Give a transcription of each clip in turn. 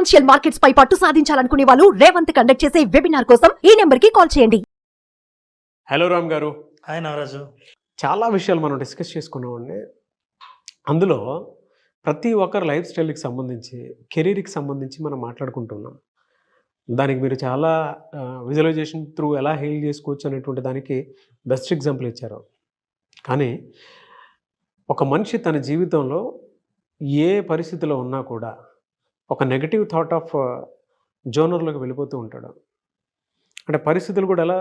Financial markets పై పట్టు సాధించాలనుకునే వాళ్ళు Revanth conduct చేసే వెబినార్ కోసం ఈ నెంబర్ కి కాల్ చేయండి. హలో రామ్ గారు. హాయ్ నవరాజు. చాలా విషయాలు మనం డిస్కస్ చేసుకున్నామండి. అందులో ప్రతి ఒక్కరి లైఫ్ స్టైల్కి సంబంధించి, కెరీర్కి సంబంధించి మనం మాట్లాడుకుంటున్నాం. దానికి మీరు చాలా విజువలైజేషన్ త్రూ ఎలా హీల్ చేసుకోవచ్చు అనేటువంటి దానికి బెస్ట్ ఎగ్జాంపుల్ ఇచ్చారు. కానీ ఒక మనిషి తన జీవితంలో ఏ పరిస్థితిలో ఉన్నా కూడా ఒక నెగటివ్ థాట్ ఆఫ్ జోనర్లోకి వెళ్ళిపోతూ ఉంటాడు. అంటే పరిస్థితులు కూడా ఎలా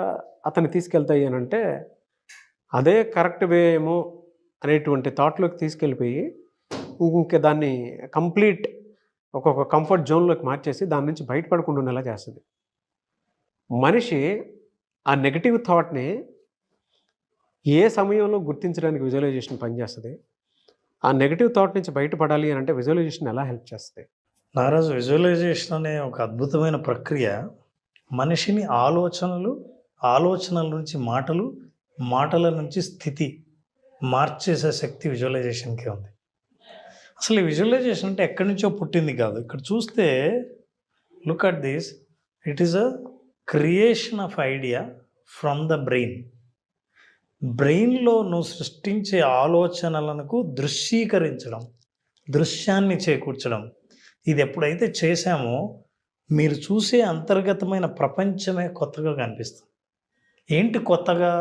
అతన్ని తీసుకెళ్తాయి అని అంటే అదే కరెక్ట్ వే ఏమో అనేటువంటి థాట్లోకి తీసుకెళ్ళిపోయి ఇంకా దాన్ని కంప్లీట్ ఒక్కొక్క కంఫర్ట్ జోన్లోకి మార్చేసి దాని నుంచి బయటపడకుండా ఉండేలా చేస్తుంది. మనిషి ఆ నెగటివ్ థాట్ని ఏ సమయంలో గుర్తించడానికి విజువలైజేషన్ పనిచేస్తుంది, ఆ నెగటివ్ థాట్ నుంచి బయటపడాలి అని అంటే విజువలైజేషన్ ఎలా హెల్ప్ చేస్తుంది? నారాజు, విజువలైజేషన్ అనే ఒక అద్భుతమైన ప్రక్రియ మనిషిని ఆలోచనల నుంచి మాటలు, మాటల నుంచి స్థితి మార్చేసే శక్తి విజువలైజేషన్కే ఉంది. అసలు ఈ విజువలైజేషన్ అంటే ఎక్కడి నుంచో పుట్టింది కాదు. ఇక్కడ చూస్తే look at this, it is a creation of idea from the brain. బ్రెయిన్లో నువ్వు సృష్టించే ఆలోచనలకు దృశ్యీకరించడం, దృశ్యాన్ని చేకూర్చడం, ఇది ఎప్పుడైతే చేశామో మీరు చూసే అంతర్గతమైన ప్రపంచమే కొత్తగా కనిపిస్తుంది. ఏంటి కొత్తగా?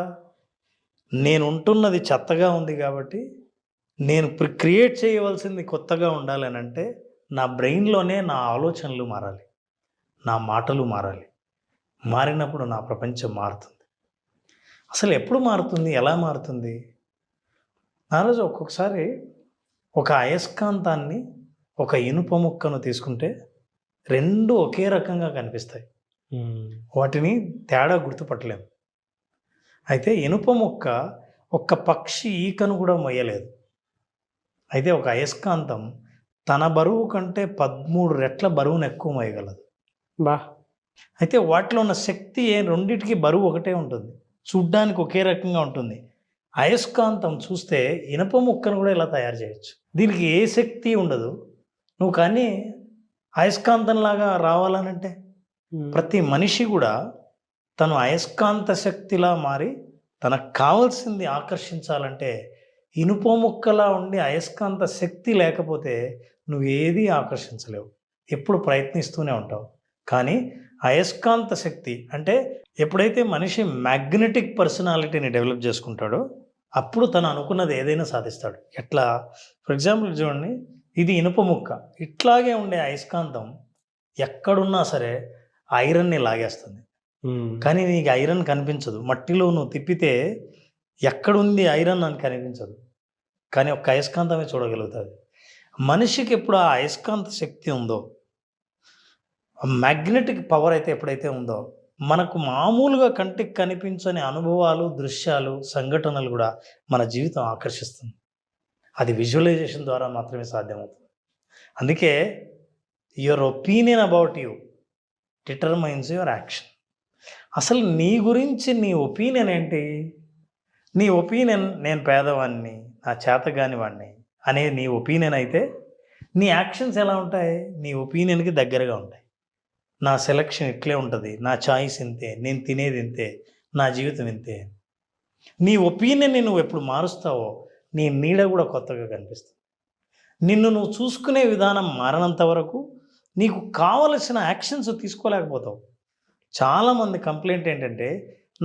నేను ఉంటున్నది చెత్తగా ఉంది కాబట్టి నేను క్రియేట్ చేయవలసింది కొత్తగా ఉండాలి అని అంటే నా బ్రెయిన్లోనే నా ఆలోచనలు మారాలి, నా మాటలు మారాలి. మారినప్పుడు నా ప్రపంచం మారుతుంది. అసలు ఎప్పుడు మారుతుంది, ఎలా మారుతుంది? నారోజు ఒక్కొక్కసారి ఒక అయస్కాంతాన్ని, ఒక ఇనుప ముక్కను తీసుకుంటే రెండు ఒకే రకంగా కనిపిస్తాయి. వాటిని తేడా గుర్తుపట్టలేము. అయితే ఇనుప ముక్క ఒక్క పక్షి ఈకను కూడా మొయ్యలేదు. అయితే ఒక అయస్కాంతం తన బరువు కంటే 13 రెట్ల బరువును ఎక్కువ మోయగలదు. అయితే వాటిలో ఉన్న శక్తి రెండింటికి బరువు ఒకటే ఉంటుంది, చూడ్డానికి ఒకే రకంగా ఉంటుంది. అయస్కాంతం చూస్తే ఇనుప ముక్కను కూడా ఇలా తయారు చేయొచ్చు. దీనికి ఏ శక్తి ఉండదు. నువ్వు కానీ అయస్కాంతంలాగా రావాలనంటే ప్రతి మనిషి కూడా తను అయస్కాంత శక్తిలా మారి తనకు కావాల్సింది ఆకర్షించాలంటే ఇనుప ముక్కలా ఉండి అయస్కాంత శక్తి లేకపోతే నువ్వు ఏది ఆకర్షించలేవు, ఎప్పుడు ప్రయత్నిస్తూనే ఉంటావు. కానీ అయస్కాంత శక్తి అంటే ఎప్పుడైతే మనిషి మ్యాగ్నెటిక్ పర్సనాలిటీని డెవలప్ చేసుకుంటాడో అప్పుడు తను అనుకున్నది ఏదైనా సాధిస్తాడు. ఎట్లా? ఫర్ ఎగ్జాంపుల్ చూడండి, ఇది ఇనుప ముక్క. ఇట్లాగే ఉండే అయస్కాంతం ఎక్కడున్నా సరే ఐరన్ని లాగేస్తుంది. కానీ నీకు ఐరన్ కనిపించదు. మట్టిలో నువ్వు తిప్పితే ఎక్కడుంది ఐరన్ అని కనిపించదు, కానీ ఒక అయస్కాంతమే చూడగలుగుతుంది. మనిషికి ఎప్పుడు ఆ అయస్కాంత శక్తి ఉందో, మ్యాగ్నెటిక్ పవర్ అయితే ఎప్పుడైతే ఉందో, మనకు మామూలుగా కంటికి కనిపించని అనుభవాలు, దృశ్యాలు, సంఘటనలు కూడా మన జీవితం ఆకర్షిస్తుంది. అది విజువలైజేషన్ ద్వారా మాత్రమే సాధ్యమవుతుంది. అందుకే your opinion about you determines your action. అసలు నీ గురించి నీ ఒపీనియన్ ఏంటి? నీ ఒపీనియన్ నేను పేదవాడిని, నా చేతగాని వాడిని అనే నీ ఒపీనియన్ అయితే నీ యాక్షన్స్ ఎలా ఉంటాయి? నీ ఒపీనియన్కి దగ్గరగా ఉంటాయి. నా సెలక్షన్ ఇట్లే ఉంటుంది, నా చాయిస్ ఇంతే, నేను తినేది ఇంతే, నా జీవితం ఇంతే. నీ ఒపీనియన్ని నువ్వు ఎప్పుడు మారుస్తావో నీ నీడ కూడా కొత్తగా కనిపిస్తుంది. నిన్ను నువ్వు చూసుకునే విధానం మారినంత వరకు నీకు కావలసిన యాక్షన్స్ తీసుకోలేకపోతావు. చాలామంది కంప్లైంట్ ఏంటంటే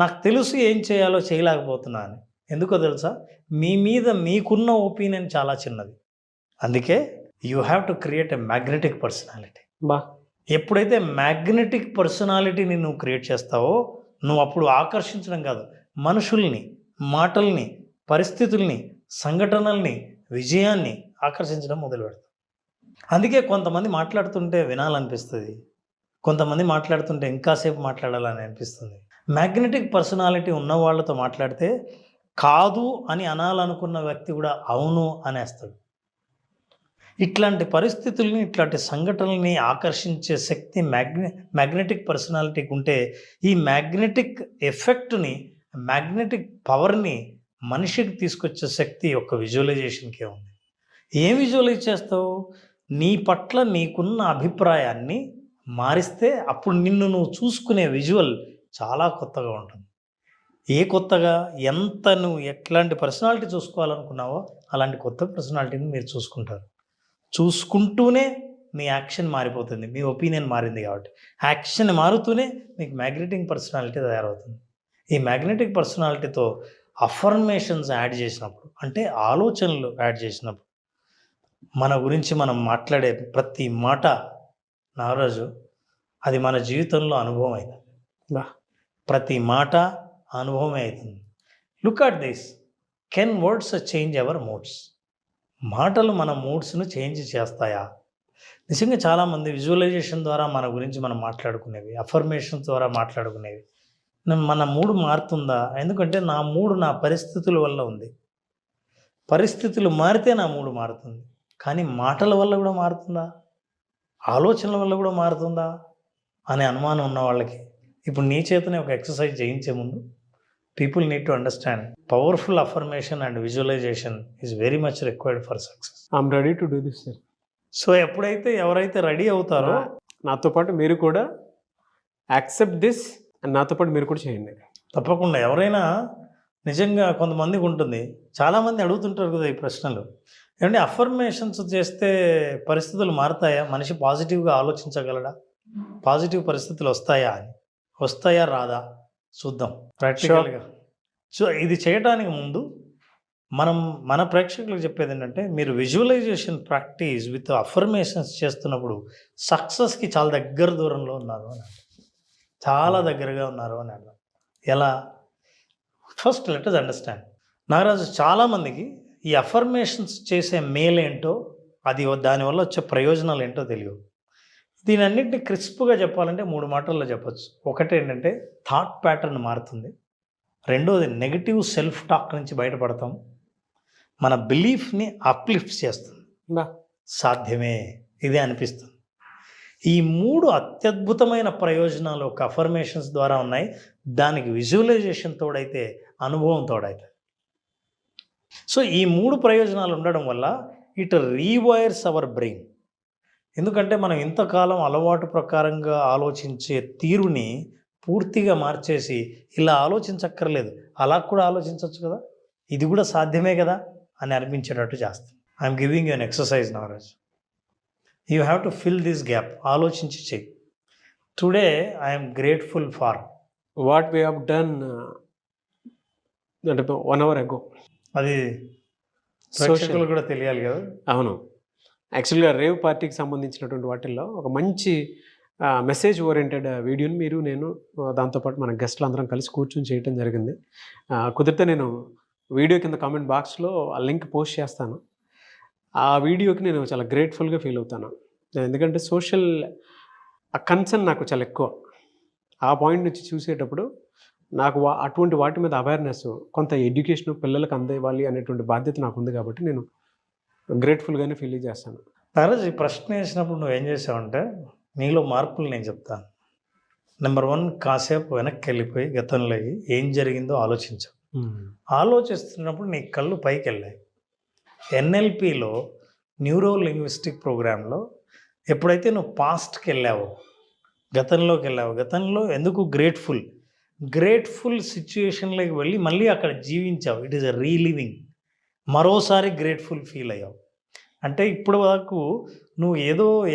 నాకు తెలుసు ఏం చేయాలో చేయలేకపోతున్నా అని. ఎందుకో తెలుసా? మీ మీద మీకున్న ఒపీనియన్ చాలా చిన్నది. అందుకే you have to create a magnetic personality. ఎప్పుడైతే మ్యాగ్నెటిక్ పర్సనాలిటీని నువ్వు క్రియేట్ చేస్తావో నువ్వు అప్పుడు ఆకర్షించడం కాదు, మనుషుల్ని, మాటల్ని, పరిస్థితుల్ని, సంఘటనల్ని, విజయాన్ని ఆకర్షించడం మొదలు పెడతావు. అందుకే కొంతమంది మాట్లాడుతుంటే వినాలనిపిస్తుంది, కొంతమంది మాట్లాడుతుంటే ఇంకాసేపు మాట్లాడాలని అనిపిస్తుంది. మ్యాగ్నెటిక్ పర్సనాలిటీ ఉన్న వాళ్ళతో మాట్లాడితే కాదు అని అనాలనుకున్న వ్యక్తి కూడా అవును అనేస్తాడు. ఇట్లాంటి పరిస్థితుల్ని, ఇట్లాంటి సంఘటనల్ని ఆకర్షించే శక్తి మ్యాగ్నెటిక్ పర్సనాలిటీకి ఉంటే ఈ మ్యాగ్నెటిక్ ఎఫెక్ట్ని, మ్యాగ్నెటిక్ పవర్ని మనిషికి తీసుకొచ్చే శక్తి యొక్క విజువలైజేషన్కే ఉంది. ఏం విజువలైజ్ చేస్తావు? నీ పట్ల నీకున్న అభిప్రాయాన్ని మారిస్తే అప్పుడు నిన్ను నువ్వు చూసుకునే విజువల్ చాలా కొత్తగా ఉంటుంది. ఏ కొత్తగా, ఎంత నువ్వు ఎట్లాంటి పర్సనాలిటీ చూసుకోవాలనుకున్నావో అలాంటి కొత్త పర్సనాలిటీని మీరు చూసుకుంటారు. చూసుకుంటూనే మీ యాక్షన్ మారిపోతుంది. మీ ఒపీనియన్ మారింది కాబట్టి యాక్షన్ మారుతూనే మీకు మ్యాగ్నెటిక్ పర్సనాలిటీ తయారవుతుంది. ఈ మ్యాగ్నెటిక్ పర్సనాలిటీతో అఫర్మేషన్స్ యాడ్ చేసినప్పుడు, అంటే ఆలోచనలు యాడ్ చేసినప్పుడు, మన గురించి మనం మాట్లాడే ప్రతి మాట నాగరాజు అది మన జీవితంలో అనుభవం అవుతుంది. ప్రతి మాట అనుభవమే అవుతుంది. Look at this, can words change our moods? మాటలు మన మూడ్స్ను చేంజ్ చేస్తాయా? నిజంగా చాలామంది విజువలైజేషన్ ద్వారా మన గురించి మనం మాట్లాడుకునేవి, అఫర్మేషన్స్ ద్వారా మాట్లాడుకునేవి, మన మూడు మారుతుందా? ఎందుకంటే నా మూడు నా పరిస్థితుల వల్ల ఉంది. పరిస్థితులు మారితే నా మూడు మారుతుంది. కానీ మాటల వల్ల కూడా మారుతుందా? ఆలోచనల వల్ల కూడా మారుతుందా అనే అనుమానం ఉన్న వాళ్ళకి ఇప్పుడు నీ చేతనే ఒక ఎక్సర్సైజ్ చేయించే ముందు people need to understand powerful affirmation and visualisation is very much required for success. I'm ready to do this sir. So ఎప్పుడైతే ఎవరైతే రెడీ అవుతారో నాతో పాటు మీరు కూడా యాక్సెప్ట్ దిస్ అండ్ నాతో పాటు మీరు కూడా చేయండి. తప్పకుండా. ఎవరైనా నిజంగా కొంతమందికి ఉంటుంది, చాలామంది అడుగుతుంటారు కదా ఈ ప్రశ్నలు, ఏమంటే అఫర్మేషన్స్ చేస్తే పరిస్థితులు మారుతాయా, మనిషి పాజిటివ్గా ఆలోచించగలడా, పాజిటివ్ పరిస్థితులు వస్తాయా అని. వస్తాయా రాదా చూద్దాం ప్రాక్టికల్గా. సో ఇది చేయడానికి ముందు మన ప్రేక్షకులకు చెప్పేది ఏంటంటే, మీరు విజువలైజేషన్ ప్రాక్టీస్ విత్ అఫర్మేషన్స్ చేస్తున్నప్పుడు సక్సెస్కి చాలా దగ్గర దూరంలో ఉన్నారు అని, చాలా దగ్గరగా ఉన్నారు అని అన్నారు. ఎలా? First let us understand. Nagaraju, చాలామందికి ఈ అఫర్మేషన్స్ చేసే మేలు ఏంటో, అది దానివల్ల వచ్చే ప్రయోజనాలు ఏంటో తెలియవు. దీని అన్నింటినీ క్రిస్ప్గా చెప్పాలంటే 3 మాటల్లో చెప్పచ్చు. ఒకటి ఏంటంటే థాట్ ప్యాటర్న్ మారుతుంది. రెండోది నెగిటివ్ సెల్ఫ్ టాక్ నుంచి బయటపడతాం. మన బిలీఫ్ని అప్లిఫ్ట్ చేస్తుంది. సాధ్యమే, ఇదే అనిపిస్తుంది. ఈ 3 అత్యద్భుతమైన ప్రయోజనాలు ఒక అఫర్మేషన్స్ ద్వారా ఉన్నాయి. దానికి విజువలైజేషన్ తోడైతే, అనుభవం తోడైతే. సో ఈ 3 ప్రయోజనాలు ఉండడం వల్ల ఇట్ రీవైర్స్ అవర్ బ్రెయిన్. ఎందుకంటే మనం ఇంతకాలం అలవాటు ప్రకారంగా ఆలోచించే తీరుని పూర్తిగా మార్చేసి ఇలా ఆలోచించక్కర్లేదు, అలా కూడా ఆలోచించవచ్చు కదా, ఇది కూడా సాధ్యమే కదా అని అనిపించేటట్టు చేస్తాం. I'm giving you an exercise Nagaraj. You have to fill this gap. ఆలోచించి చెయ్యి. Today I'm grateful for what we have done అంటే 1 hour ago. అది ప్రేక్షకులు కూడా తెలియాలి కదా. అవును, యాక్చువల్గా రేవ్ పార్టీకి సంబంధించినటువంటి వాటిల్లో ఒక మంచి మెసేజ్ ఓరియంటెడ్ వీడియోని నేను దాంతోపాటు మన గెస్ట్లు అందరం కలిసి కూర్చొని చేయటం జరిగింది. కుదిరితే నేను వీడియో కింద కామెంట్ బాక్స్లో ఆ లింక్ పోస్ట్ చేస్తాను. ఆ వీడియోకి నేను చాలా గ్రేట్ఫుల్గా ఫీల్ అవుతాను. ఎందుకంటే సోషల్ కన్సర్న్ నాకు చాలా ఎక్కువ. ఆ పాయింట్ నుంచి చూసేటప్పుడు నాకు అటువంటి వాటి మీద అవేర్నెస్, కొంత ఎడ్యుకేషన్ పిల్లలకు అందేవాలి అనేటువంటి బాధ్యత నాకు ఉంది. కాబట్టి నేను గ్రేట్ఫుల్గానే ఫీల్ చేస్తాను. నాగరాజ్, ఈ ప్రశ్న వేసినప్పుడు నువ్వు ఏం చేసావంటే, నీలో మార్పులు నేను చెప్తాను. నెంబర్ 1, కాసేపు వెనక్కి వెళ్ళిపోయి గతంలో ఏం జరిగిందో ఆలోచించావు. ఆలోచిస్తున్నప్పుడు నీ కళ్ళు పైకి వెళ్ళాయి. NLPలో న్యూరో లింగ్విస్టిక్ ప్రోగ్రాంలో ఎప్పుడైతే నువ్వు పాస్ట్కి వెళ్ళావో, గతంలోకి వెళ్ళావు, గతంలో ఎందుకు గ్రేట్ఫుల్ సిచ్యుయేషన్లోకి వెళ్ళి మళ్ళీ అక్కడ జీవించావు. It is a reliving. మరోసారి గ్రేట్ఫుల్ ఫీల్ అయ్యావు. అంటే ఇప్పుడు వరకు నువ్వు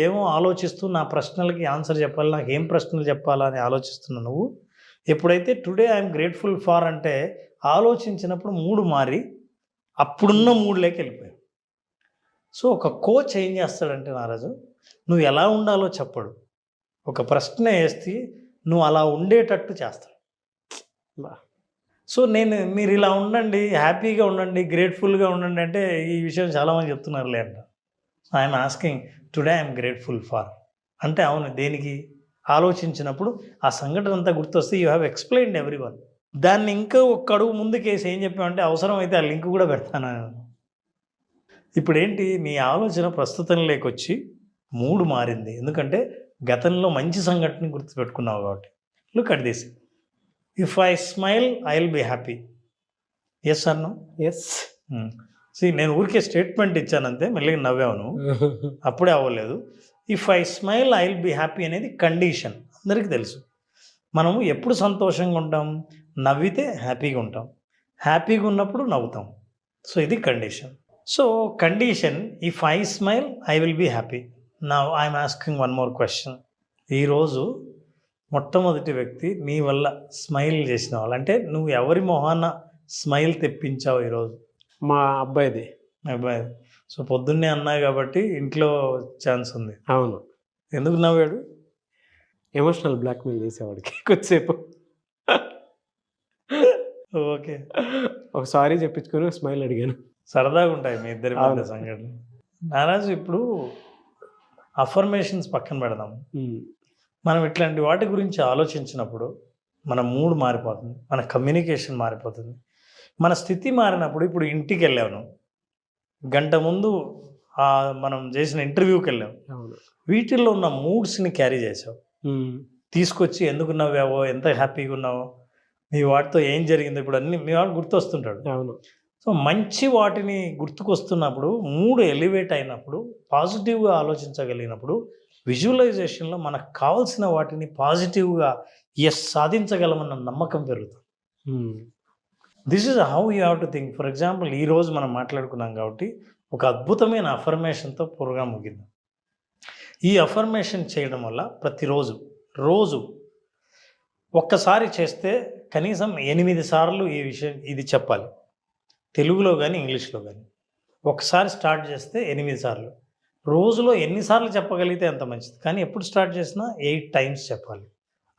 ఏమో ఆలోచిస్తూ నా ప్రశ్నలకి ఆన్సర్ చెప్పాలి, నాకు ఏం ప్రశ్నలు చెప్పాలా అని ఆలోచిస్తున్నావు. నువ్వు ఎప్పుడైతే టుడే ఐఎమ్ గ్రేట్ఫుల్ ఫార్ అంటే ఆలోచించినప్పుడు మూడు మారి అప్పుడున్న మూడులోకి వెళ్ళిపోయావు. సో ఒక కోచ్ ఏం చేస్తాడంటే నారాజు, నువ్వు ఎలా ఉండాలో చెప్పడు, ఒక ప్రశ్న వేస్తే నువ్వు అలా ఉండేటట్టు చేస్తాడు. సో మీరు ఇలా ఉండండి, హ్యాపీగా ఉండండి, గ్రేట్ఫుల్గా ఉండండి అంటే ఈ విషయం చాలామంది చెప్తున్నారులే అంట. I'm asking today I'm grateful for అంటే అవును, దేనికి ఆలోచించినప్పుడు ఆ సంఘటన అంతా గుర్తొస్తే యూ హ్యావ్ ఎక్స్ప్లెయిన్డ్ ఎవ్రీవన్. దాన్ని ఇంకా ఒక్క అడుగు ముందుకేసి ఏం చెప్పామంటే అవసరమైతే ఆ లింక్ కూడా పెడతాను. ఇప్పుడు ఏంటి, నీ ఆలోచన ప్రస్తుతం లేకొచ్చి మూడు మారింది, ఎందుకంటే గతంలో మంచి సంఘటన గుర్తుపెట్టుకున్నావు కాబట్టి. Look at this, if I smile I will be happy. Yes or no? Yes. నేను ఊరికే స్టేట్మెంట్ ఇచ్చానంతే, మెల్లిగా నవ్వాను, అప్పుడే అవ్వలేదు. If I smile I will be happy అనేది కండిషన్, అందరికీ తెలుసు. మనము ఎప్పుడు సంతోషంగా ఉంటాం? నవ్వితే హ్యాపీగా ఉంటాం, హ్యాపీగా ఉన్నప్పుడు నవ్వుతాం. సో ఇది condition. So condition, if I smile I will be happy. Now I'm asking one more question. ఈరోజు మొట్టమొదటి వ్యక్తి నీ వల్ల స్మైల్ చేసిన వాళ్ళు, అంటే నువ్వు ఎవరి మొహాన స్మైల్ తెప్పించావు ఈరోజు? మా అబ్బాయిది. అబ్బాయి. సో పొద్దున్నే అన్నాయి కాబట్టి ఇంట్లో ఛాన్స్ ఉంది. అవును. ఎందుకు నవ్వాడు? ఎమోషనల్ బ్లాక్మెయిల్ చేసేవాడికి కొద్దిసేపు. ఓకే, ఒక సారీ చెప్పించుకొని స్మైల్ అడిగాను. సరదాగా ఉంటాయి మీ ఇద్దరి మధ్య సంఘటన. నారాజు, ఇప్పుడు అఫర్మేషన్స్ పక్కన పెడదాం. మనం ఇట్లాంటి వాటి గురించి ఆలోచించినప్పుడు మన మూడ్ మారిపోతుంది, మన కమ్యూనికేషన్ మారిపోతుంది, మన స్థితి మారినప్పుడు. ఇప్పుడు ఇంటికి వెళ్ళాను, గంట ముందు మనం చేసిన ఇంటర్వ్యూకి వెళ్ళాం, వీటిల్లో ఉన్న మూడ్స్ని క్యారీ చేసావు, తీసుకొచ్చి ఎందుకు నవ్వావో, ఎంత హ్యాపీగా ఉన్నావో, మీ వాటితో ఏం జరిగిందో ఇప్పుడు అన్ని మీ వాడు గుర్తొస్తుంటాడు. అవును. సో మంచి వాటిని గుర్తుకొస్తున్నప్పుడు, మూడ్ ఎలివేట్ అయినప్పుడు, పాజిటివ్గా ఆలోచించగలిగినప్పుడు, విజువలైజేషన్లో మనకు కావాల్సిన వాటిని పాజిటివ్గా సాధించగలమన్న నమ్మకం పెరుగుతుంది. This is how you have to think. For example, ఈరోజు మనం మాట్లాడుకున్నాం కాబట్టి ఒక అద్భుతమైన అఫర్మేషన్తో ప్రోగ్రామ్ ముగిద్దాం. ఈ అఫర్మేషన్ చేయడం వల్ల రోజు ఒక్కసారి చేస్తే కనీసం 8 సార్లు ఇది చెప్పాలి, తెలుగులో కానీ ఇంగ్లీష్లో కానీ. ఒకసారి స్టార్ట్ చేస్తే 8 సార్లు, రోజులో ఎన్నిసార్లు చెప్పగలిగితే అంత మంచిది. కానీ ఎప్పుడు స్టార్ట్ చేసినా 8 టైమ్స్ చెప్పాలి.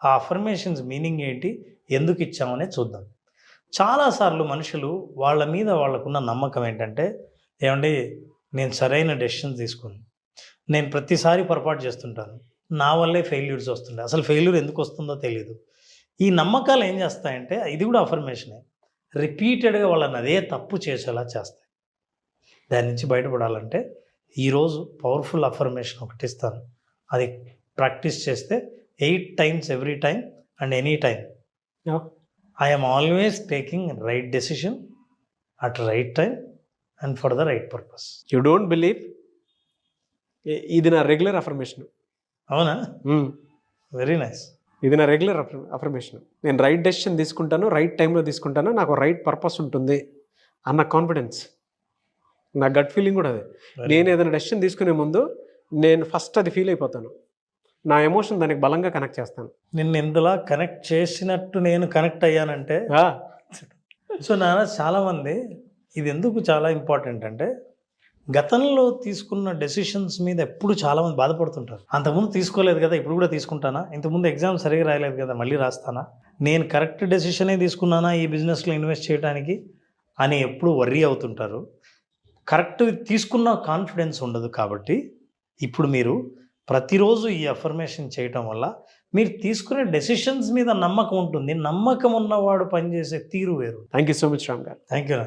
ఆ అఫర్మేషన్స్ మీనింగ్ ఏంటి, ఎందుకు ఇచ్చామనే చూద్దాం. చాలాసార్లు మనుషులు వాళ్ళ మీద వాళ్ళకున్న నమ్మకం ఏంటంటే, ఏమండి నేను సరైన డెసిషన్ తీసుకుని, నేను ప్రతిసారి పొరపాటు చేస్తుంటాను, నా వల్లే ఫెయిల్యూర్స్ వస్తుంటాయి, అసలు ఫెయిల్యూర్ ఎందుకు వస్తుందో తెలియదు. ఈ నమ్మకాలు ఏం చేస్తాయంటే, ఇది కూడా అఫర్మేషనే, రిపీటెడ్గా వాళ్ళని అదే తప్పు చేసేలా చేస్తాయి. దాని నుంచి బయటపడాలంటే ఈరోజు పవర్ఫుల్ అఫర్మేషన్ ఒకటి ఇస్తాను, అది ప్రాక్టీస్ చేస్తే 8 times every time and any time. I'm always taking right decision at right time and for the right purpose. You don't believe, ఇది నా రెగ్యులర్ అఫర్మేషన్. అవునా? Very nice. ఇది నా రెగ్యులర్ అఫర్మేషన్. నేను రైట్ డెసిషన్ తీసుకుంటాను, right టైంలో తీసుకుంటాను, నాకు రైట్ పర్పస్ ఉంటుంది అన్న కాన్ఫిడెన్స్. నా గట్ ఫీలింగ్ కూడా అదే. నేను ఏదైనా డెసిషన్ తీసుకునే ముందు నేను ఫస్ట్ అది ఫీల్ అయిపోతాను, నా ఎమోషన్ దానికి బలంగా కనెక్ట్ చేస్తాను. నిన్ను ఇందులో కనెక్ట్ చేసినట్టు నేను కనెక్ట్ అయ్యానంటే. సో నాన్న, చాలామంది ఇది ఎందుకు చాలా ఇంపార్టెంట్ అంటే, గతంలో తీసుకున్న డెసిషన్స్ మీద ఎప్పుడు చాలామంది బాధపడుతుంటారు. అంతకుముందు తీసుకోలేదు కదా, ఇప్పుడు కూడా తీసుకుంటానా, ఇంతకుముందు ఎగ్జామ్ సరిగా రాయలేదు కదా, మళ్ళీ రాస్తానా, నేను కరెక్ట్ డెసిషనే తీసుకున్నానా ఈ బిజినెస్లో ఇన్వెస్ట్ చేయడానికి అని ఎప్పుడు వర్రీ అవుతుంటారు. కరెక్ట్ తీసుకున్న కాన్ఫిడెన్స్ ఉండదు. కాబట్టి ఇప్పుడు మీరు ప్రతిరోజు ఈ అఫర్మేషన్ చేయటం వల్ల మీరు తీసుకునే డెసిషన్స్ మీద నమ్మకం ఉంటుంది. నమ్మకం ఉన్నవాడు పనిచేసే తీరు వేరు. Thank you so much Ram garu. Thank you.